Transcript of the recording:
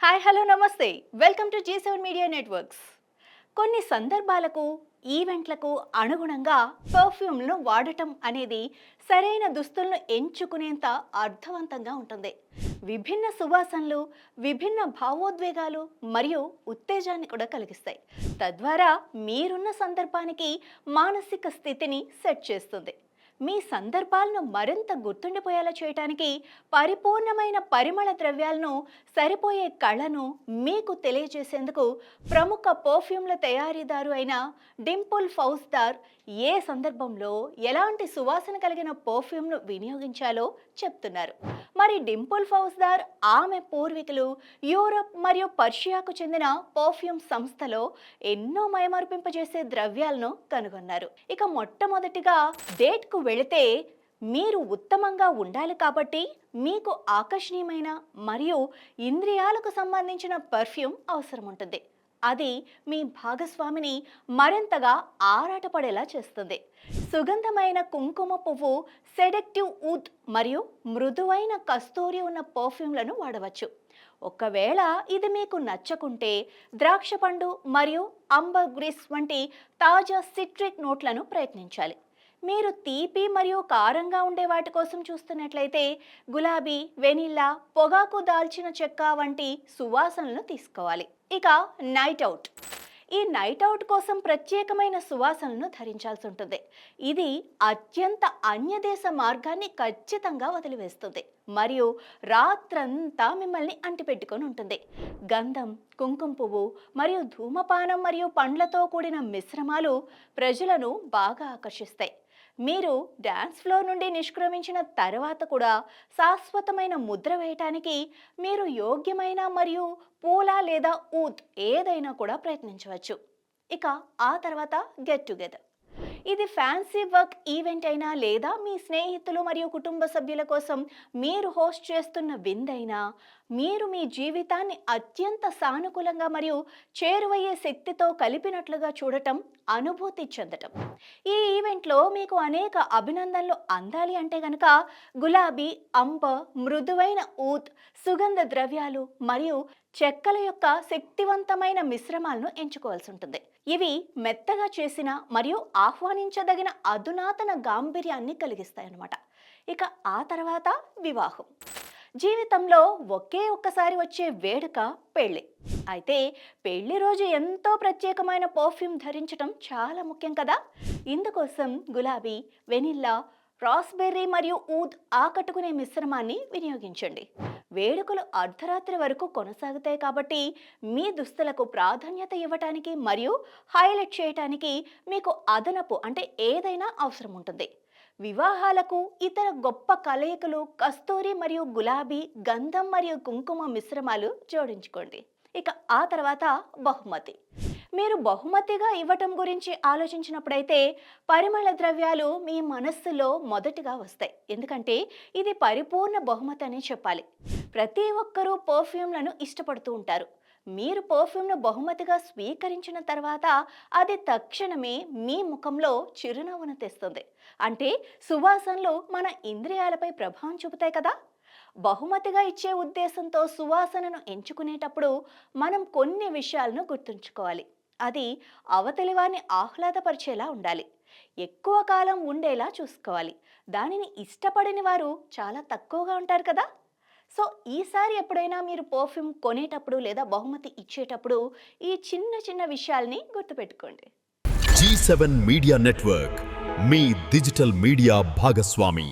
Hi hello నమస్తే welcome to G7 media networks. కొన్ని సందర్భాలకు ఈవెంట్లకు అనుగుణంగా పర్ఫ్యూమ్ను వాడటం అనేది సరైన దుస్తులను ఎంచుకునేంత అర్థవంతంగా ఉంటుంది. విభిన్న సువాసనలు విభిన్న భావోద్వేగాలు మరియు ఉత్తేజాన్ని కూడా కలిగిస్తాయి. తద్వారా మీరున్న సందర్భానికి మానసిక స్థితిని సెట్ చేస్తుంది. మీ సందర్భాలను మరింత గుర్తుండిపోయేలా చేయడానికి పరిపూర్ణమైన పరిమళ ద్రవ్యాలను సరిపోయే కళను మీకు తెలియజేసేందుకు ప్రముఖ పర్ఫ్యూమ్ల తయారీదారు అయిన డింపుల్ ఫౌజ్దార్ ఏ సందర్భంలో ఎలాంటి సువాసన కలిగిన పర్ఫ్యూమ్ను వినియోగించాలో చెప్తున్నారు. మరి డింపుల్ ఫౌజ్దార్ ఆమె పూర్వీకులు యూరప్ మరియు పర్షియాకు చెందిన పర్ఫ్యూమ్ సంస్థలో ఎన్నో మైమర్పింపజేసే ద్రవ్యాలను కనుగొన్నారు. ఇక మొట్టమొదటిగా డేట్కు వెళితే మీరు ఉత్తమంగా ఉండాలి కాబట్టి మీకు ఆకర్షణీయమైన మరియు ఇంద్రియాలకు సంబంధించిన పర్ఫ్యూమ్ అవసరం ఉంటుంది. అది మీ భాగస్వామిని మరింతగా ఆరాటపడేలా చేస్తుంది. సుగంధమైన కుంకుమ పువ్వు, సెడక్టివ్ ఊద్ మరియు మృదువైన కస్తూరి ఉన్న పర్ఫ్యూమ్లను వాడవచ్చు. ఒకవేళ ఇది మీకు నచ్చకుంటే ద్రాక్ష పండు మరియు అంబర్గ్రిస్ వంటి తాజా సిట్రిక్ నోట్లను ప్రయత్నించాలి. మీరు తీపి మరియు కారంగా ఉండే వాటి కోసం చూస్తున్నట్లయితే గులాబీ, వెనిల్లా, పొగాకు, దాల్చిన చెక్క వంటి సువాసనలను తీసుకోవాలి. ఇక నైట్ అవుట్. ఈ నైట్ అవుట్ కోసం ప్రత్యేకమైన సువాసనలను ధరించాల్సి ఉంటుంది. ఇది అత్యంత అన్యదేశ మార్గాన్ని ఖచ్చితంగా వదిలివేస్తుంది మరియు రాత్రంతా మిమ్మల్ని అంటిపెట్టుకొని ఉంటుంది. గంధం, కుంకుమ పువ్వు మరియు ధూమపానం మరియు పండ్లతో కూడిన మిశ్రమాలు ప్రజలను బాగా ఆకర్షిస్తాయి. మీరు డ్యాన్స్ ఫ్లోర్ నుండి నిష్క్రమించిన తర్వాత కూడా శాశ్వతమైన ముద్ర వేయటానికి మీరు యోగ్యమైన మరియు పూల లేదా ఊద్ ఏదైనా కూడా ప్రయత్నించవచ్చు. ఇక ఆ తర్వాత గెట్ టుగెదర్. ఇది ఫ్యాన్సీ వర్క్ ఈవెంట్ అయినా లేదా మీ స్నేహితులు మరియు కుటుంబ సభ్యుల కోసం మీరు హోస్ట్ చేస్తున్న విందైనా, మీరు మీ జీవితాన్ని అత్యంత సానుకూలంగా మరియు చేరువయ్యే శక్తితో కలిపినట్లుగా చూడటం, అనుభూతి చెందటం. ఈ ఈవెంట్లో మీకు అనేక అభినందనలు అందాలి అంటే గనక గులాబీ, అంబర్, మృదువైన ఊద్, సుగంధ ద్రవ్యాలు మరియు చెక్కల యొక్క శక్తివంతమైన మిశ్రమాలను ఎంచుకోవాల్సి ఉంటుంది. ఇవి మెత్తగా చేసిన మరియు ఆహ్వానించదగిన అధునాతన గాంభీర్యాన్ని కలిగిస్తాయి అన్నమాట. ఇక ఆ తర్వాత వివాహం. జీవితంలో ఒక్కసారి వచ్చే వేడుక పెళ్ళి. అయితే పెళ్లి రోజు ఎంతో ప్రత్యేకమైన పర్ఫ్యూమ్ ధరించడం చాలా ముఖ్యం కదా. ఇందుకోసం గులాబీ, వెనిల్లా, రాస్బెర్రీ మరియు ఊద్ ఆకట్టుకునే మిశ్రమాన్ని వినియోగించండి. వేడుకలు అర్ధరాత్రి వరకు కొనసాగుతాయి కాబట్టి మీ దుస్తులకు ప్రాధాన్యత ఇవ్వటానికి మరియు హైలైట్ చేయటానికి మీకు అదనపు ఏదైనా అవసరం ఉంటుంది. వివాహాలకు ఇతర గొప్ప కలయికలు కస్తూరి మరియు గులాబీ, గంధం మరియు కుంకుమ మిశ్రమాలు జోడించుకోండి. ఇక ఆ తర్వాత బహుమతి. మీరు బహుమతిగా ఇవ్వటం గురించి ఆలోచించినప్పుడైతే పరిమళ ద్రవ్యాలు మీ మనస్సులో మొదటిగా వస్తాయి. ఎందుకంటే ఇది పరిపూర్ణ బహుమతి అని చెప్పాలి. ప్రతి ఒక్కరూ పర్ఫ్యూమ్లను ఇష్టపడుతూ ఉంటారు. మీరు పర్ఫ్యూమ్ను బహుమతిగా స్వీకరించిన తర్వాత అది తక్షణమే మీ ముఖంలో చిరునవ్వును తెస్తుంది. అంటే సువాసనలు మన ఇంద్రియాలపై ప్రభావం చూపుతాయి కదా. బహుమతిగా ఇచ్చే ఉద్దేశంతో సువాసనను ఎంచుకునేటప్పుడు మనం కొన్ని విషయాలను గుర్తుంచుకోవాలి. అది అవతలి వారిని ఆహ్లాదపరిచేలా ఉండాలి. ఎక్కువ కాలం ఉండేలా చూసుకోవాలి. దానిని ఇష్టపడని వారు చాలా తక్కువగా ఉంటారు కదా. సో ఈసారి ఎప్పుడైనా మీరు పర్ఫ్యూమ్ కొనేటప్పుడు లేదా బహుమతి ఇచ్చేటప్పుడు ఈ చిన్న చిన్న విషయాల్ని గుర్తుపెట్టుకోండి. G7 మీడియా నెట్వర్క్, మీ డిజిటల్ మీడియా భాగస్వామి.